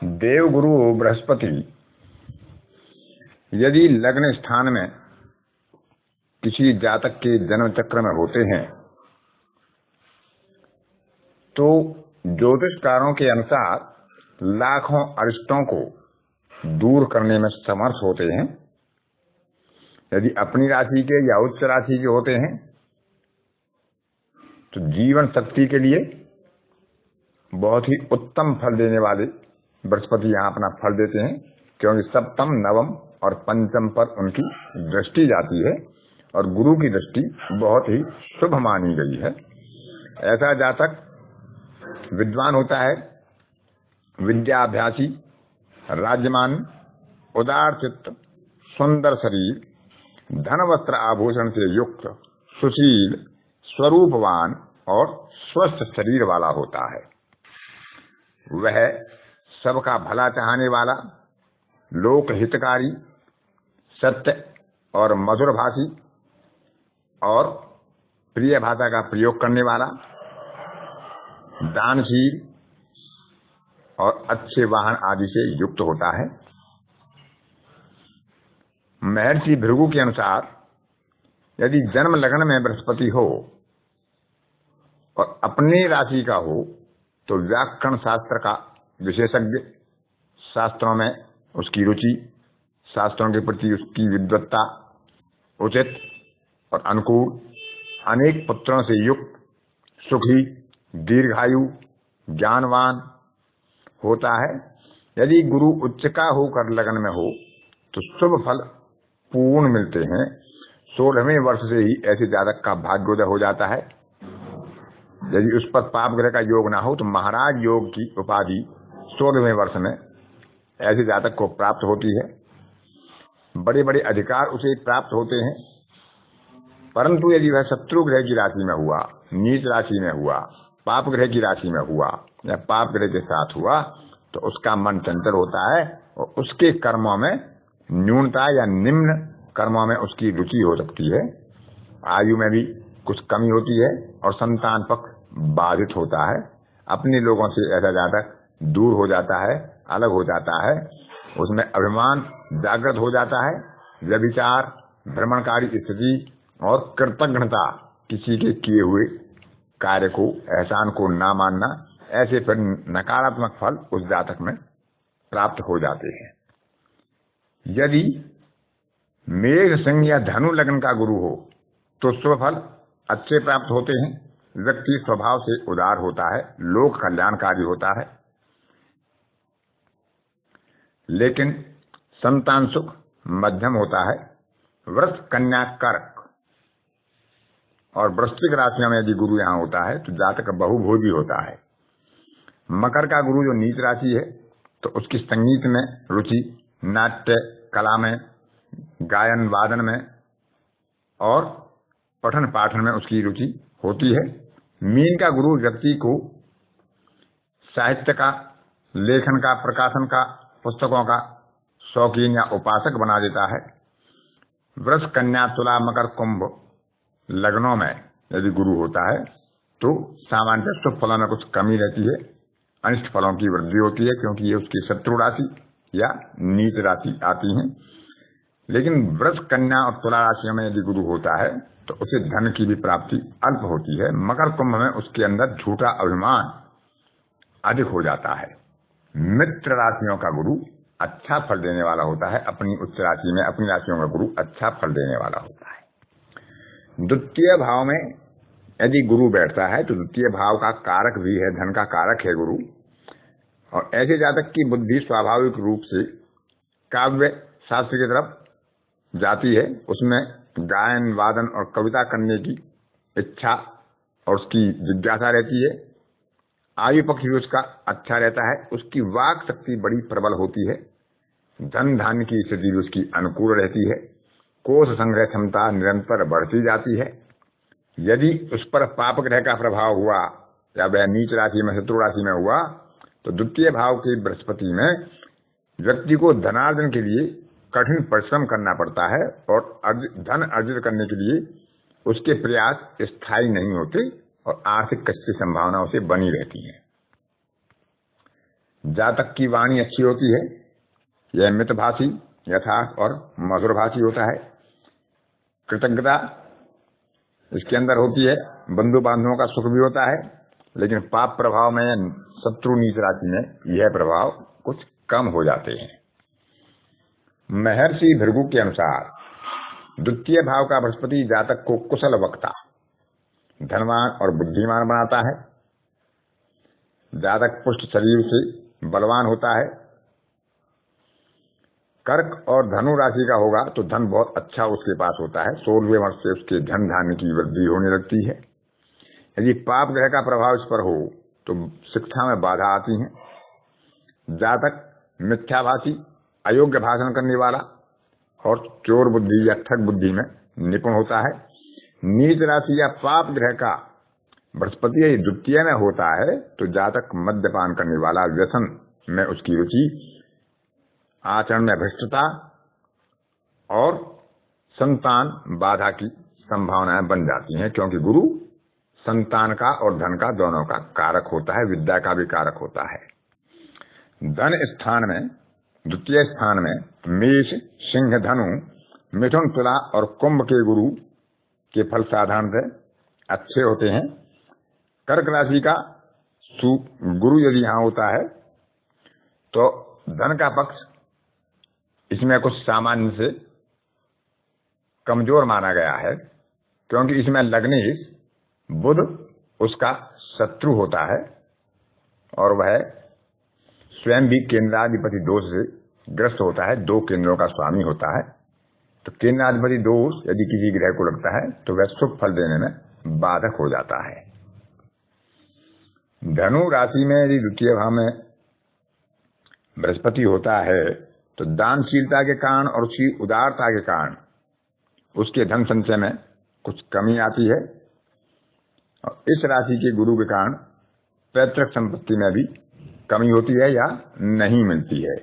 देवगुरु बृहस्पति यदि लग्न स्थान में किसी जातक के जन्म चक्र में होते हैं तो ज्योतिषकारों के अनुसार लाखों अरिष्टों को दूर करने में समर्थ होते हैं। यदि अपनी राशि के या उच्च राशि के होते हैं तो जीवन शक्ति के लिए बहुत ही उत्तम फल देने वाले बृहस्पति यहाँ अपना फल देते हैं, क्योंकि सप्तम, नवम और पंचम पर उनकी दृष्टि जाती है और गुरु की दृष्टि बहुत ही शुभ मानी गई है। ऐसा जातक विद्वान होता है, विद्याभ्यासी, राज्यमान, उदार चित्त, सुंदर शरीर, धन वस्त्र आभूषण से युक्त, सुशील, स्वरूपवान और स्वस्थ शरीर वाला होता है। वह सबका भला चाहने वाला, लोक हितकारी, सत्य और मधुर भाषी और प्रिय भाषा का प्रयोग करने वाला, दानशील और अच्छे वाहन आदि से युक्त होता है। महर्षि भृगु के अनुसार यदि जन्म लग्न में बृहस्पति हो और अपनी राशि का हो तो व्याकरण शास्त्र का विशेषज्ञ, शास्त्रों में उसकी रुचि, शास्त्रों के प्रति उसकी विद्वत्ता उचित और अनुकूल, अनेक पुत्रों से युक्त, सुखी, दीर्घायु, ज्ञानवान होता है। यदि गुरु उच्च का होकर लग्न में हो तो शुभ फल पूर्ण मिलते हैं। 16वें वर्ष से ही ऐसे जातक का भाग्योदय हो जाता है। यदि उस पर पाप ग्रह का योग ना हो तो महाराज योग की उपाधि 16वें वर्ष में ऐसे जातक को प्राप्त होती है। बड़े बड़े अधिकार उसे प्राप्त होते हैं। परंतु यदि वह शत्रु ग्रह की राशि में हुआ, नीच राशि में हुआ, पाप ग्रह की राशि में हुआ या पाप ग्रह के साथ हुआ तो उसका मन चंचल होता है और उसके कर्मों में न्यूनता या निम्न कर्मों में उसकी रुचि हो सकती है। आयु में भी कुछ कमी होती है और संतान पक्ष बाधित होता है। अपने लोगों से ऐसा जातक दूर हो जाता है, अलग हो जाता है। उसमें अभिमान जागृत हो जाता है। व्यभिचार, भ्रमणकारी स्थिति और कृतज्ञता, किसी के किए हुए कार्य को, एहसान को ना मानना, ऐसे फिर नकारात्मक फल उस जातक में प्राप्त हो जाते हैं। यदि मेघ, सिंह या धनु लग्न का गुरु हो तो शुभ फल अच्छे प्राप्त होते हैं। व्यक्ति स्वभाव से उदार होता है, लोक कल्याणकारी होता है, लेकिन संतान सुख मध्यम होता है। वृष, कन्या, कर्क और वृश्चिक राशियों में यदि गुरु यहाँ होता है तो जातक बहुभोगी होता है। मकर का गुरु जो नीच राशि है तो उसकी संगीत में रुचि, नाट्य कला में, गायन वादन में और पठन पाठन में उसकी रुचि होती है। मीन का गुरु व्यक्ति को साहित्य का, लेखन का, प्रकाशन का, पुस्तकों का शौकीन या उपासक बना देता है। वृष, कन्या, तुला, मकर, कुंभ लग्नों में यदि गुरु होता है तो सामान्य शुभ फलों में कुछ कमी रहती है, अनिष्ट फलों की वृद्धि होती है, क्योंकि ये उसकी शत्रु राशि या नीच राशि आती हैं। लेकिन वृष, कन्या और तुला राशियों में यदि गुरु होता है तो उसे धन की भी प्राप्ति अल्प होती है। मकर, कुंभ में उसके अंदर झूठा अभिमान अधिक हो जाता है। मित्र राशियों का गुरु अच्छा फल देने वाला होता है। अपनी उच्च राशि में अपनी राशियों का गुरु अच्छा फल देने वाला होता है। द्वितीय भाव में यदि गुरु बैठता है तो द्वितीय भाव का कारक भी है, धन का कारक है गुरु। और ऐसे जातक की बुद्धि स्वाभाविक रूप से काव्य शास्त्र की तरफ जाती है। उसमें गायन, वादन और कविता करने की इच्छा और उसकी जिज्ञासा रहती है। आयु पक्ष भी उसका अच्छा रहता है। उसकी वाक शक्ति बड़ी प्रबल होती है। धन धान्य की स्थिति भी उसकी अनुकूल रहती है। कोष संग्रह क्षमता निरंतर बढ़ती जाती है। यदि उस पर पाप ग्रह का प्रभाव हुआ या वह नीच राशि में, शत्रु राशि में हुआ तो द्वितीय भाव के बृहस्पति में व्यक्ति को धनार्जन के लिए कठिन परिश्रम करना पड़ता है और धन अर्जित करने के लिए उसके प्रयास स्थायी नहीं होते और आर्थिक कष्ट की संभावना उसे बनी रहती है। जातक की वाणी अच्छी होती है, यह मितभाषी, यथार्थ और मधुरभाषी होता है। कृतज्ञता इसके अंदर होती है, बंधु बांधवों का सुख भी होता है, लेकिन पाप प्रभाव में, शत्रु नीच राशि में यह प्रभाव कुछ कम हो जाते हैं। महर्षि भृगु के अनुसार द्वितीय भाव का बृहस्पति जातक को कुशल वक्ता, धनवान और बुद्धिमान बनाता है। जातक पुष्ट शरीर से बलवान होता है। कर्क और धनु राशि का होगा तो धन बहुत अच्छा उसके पास होता है। 16वें वर्ष से उसके धन धान्य की वृद्धि होने लगती है। यदि पाप ग्रह का प्रभाव इस पर हो तो शिक्षा में बाधा आती है। जातक मिथ्याभाषी, अयोग्य भाषण करने वाला और चोर बुद्धि या ठग बुद्धि में निपुण होता है। नीच राशि या पाप ग्रह का बृहस्पति यदि द्वितीय में होता है तो जातक मद्यपान करने वाला, व्यसन में उसकी रुचि, आचरण में भ्रष्टता और संतान बाधा की संभावनाएं बन जाती हैं, क्योंकि गुरु संतान का और धन का दोनों का कारक होता है, विद्या का भी कारक होता है। धन स्थान में, द्वितीय स्थान में मेष, सिंह, धनु, मिथुन, तुला और कुंभ के गुरु के फल साधारणतः अच्छे होते हैं। कर्क राशि का गुरु यदि यहां होता है तो धन का पक्ष इसमें कुछ सामान्य से कमजोर माना गया है, क्योंकि इसमें लग्नेश बुध उसका शत्रु होता है और वह स्वयं भी केंद्राधिपति दोष से ग्रस्त होता है, 2 केंद्रों का स्वामी होता है। तो केंद्राधिपति दोष यदि किसी ग्रह को लगता है तो वह शुभ फल देने में बाधक हो जाता है। धनु राशि में यदि द्वितीय भाव में बृहस्पति होता है तो दानशीलता के कारण और उसकी उदारता के कारण उसके धन संचय में कुछ कमी आती है। और इस राशि के गुरु के कारण पैतृक संपत्ति में भी कमी होती है या नहीं मिलती है।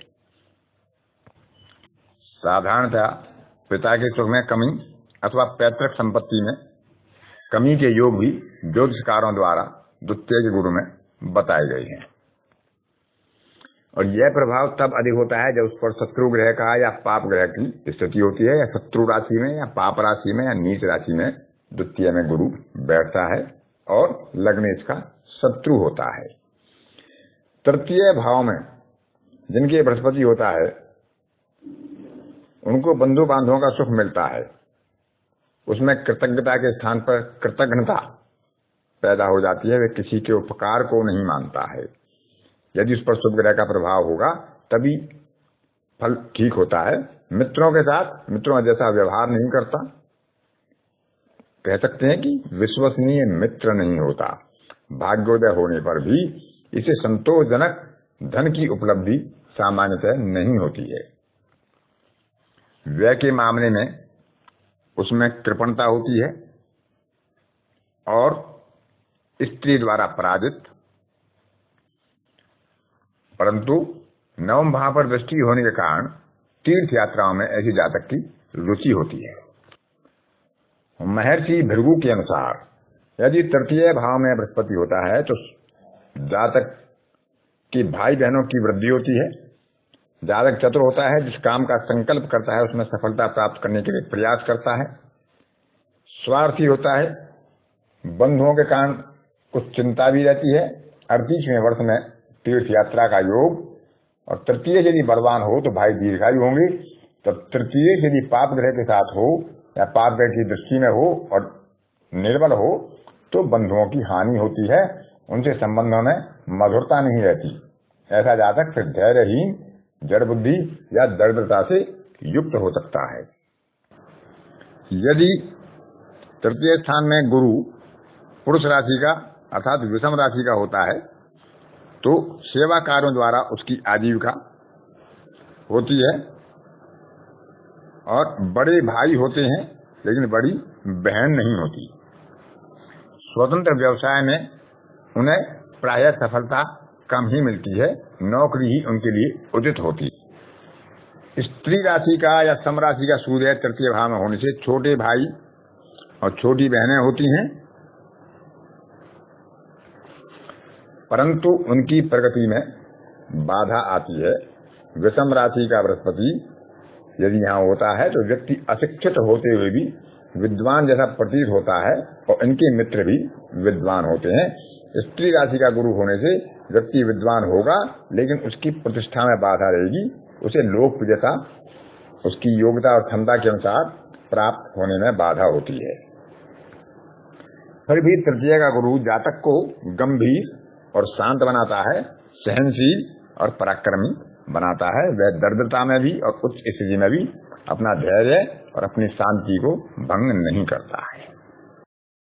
साधारणतः पिता के सुख में कमी अथवा पैतृक संपत्ति में कमी के योग भी ज्योतिषकारों द्वारा द्वितीय के गुरु में बताए गए हैं। और यह प्रभाव तब अधिक होता है जब उस पर शत्रु ग्रह का या पाप ग्रह की स्थिति होती है, या शत्रु राशि में या पाप राशि में या नीच राशि में द्वितीय में गुरु बैठता है और लग्नेश का शत्रु होता है। तृतीय भाव में जिनके बृहस्पति होता है उनको बंधु बांधवों का सुख मिलता है। उसमें कृतज्ञता के स्थान पर कृतज्ञता पैदा हो जाती है। वे किसी के उपकार को नहीं मानता है। यदि उस पर शुभ ग्रह का प्रभाव होगा तभी फल ठीक होता है। मित्रों के साथ मित्रों जैसा व्यवहार नहीं करता। कह सकते हैं कि विश्वसनीय मित्र नहीं होता। भाग्योदय होने पर भी इसे संतोषजनक धन की उपलब्धि सामान्यतः नहीं होती है। व्यय के मामले में उसमें कृपणता होती है और स्त्री द्वारा पराजित। परंतु नवम भाव पर दृष्टि होने के कारण तीर्थ यात्राओं में ऐसी जातक की रुचि होती है। महर्षि भृगु के अनुसार यदि तृतीय भाव में बृहस्पति होता है तो जातक की भाई बहनों की वृद्धि होती है। जातक चतुर होता है, जिस काम का संकल्प करता है उसमें सफलता प्राप्त करने के लिए प्रयास करता है। स्वार्थी होता है, बंधुओं के कारण कुछ चिंता भी रहती है। 38वें वर्ष में तीर्थ यात्रा का योग। और तृतीय यदि बलवान हो तो भाई दीर्घायु होंगे। तो तृतीय यदि पाप ग्रह के साथ हो या पाप ग्रह की दृष्टि में हो और निर्बल हो तो बंधुओं की हानि होती है, उनसे संबंधों में मधुरता नहीं रहती। ऐसा जातक फिर धैर्यहीन, जड़ बुद्धि या दरिद्रता से युक्त हो सकता है। यदि तृतीय स्थान में गुरु पुरुष राशि का अर्थात विषम राशि का होता है तो सेवा कार्यों द्वारा उसकी आजीविका होती है। और बड़े भाई होते हैं लेकिन बड़ी बहन नहीं होती। स्वतंत्र व्यवसाय में उन्हें प्रायः सफलता कम ही मिलती है। नौकरी ही उनके लिए उचित होती। स्त्री राशि का या सम राशि का सूर्य तृतीय भाव में होने से छोटे भाई और छोटी बहनें होती हैं, परंतु उनकी प्रगति में बाधा आती है। विषम राशि का बृहस्पति यदि यहाँ होता है तो व्यक्ति अशिक्षित होते हुए भी विद्वान जैसा प्रतीत होता है और इनके मित्र भी विद्वान होते हैं। स्त्री राशि का गुरु होने से व्यक्ति विद्वान होगा, लेकिन उसकी प्रतिष्ठा में बाधा रहेगी। उसे लोकप्रियता उसकी योग्यता और क्षमता के अनुसार प्राप्त होने में बाधा होती है। फिर भी तृतीय का गुरु जातक को गंभीर और शांत बनाता है, सहनशील और पराक्रमी बनाता है। वह दरिद्रता में भी और उच्च स्थिति में भी अपना धैर्य और अपनी शांति को भंग नहीं करता है।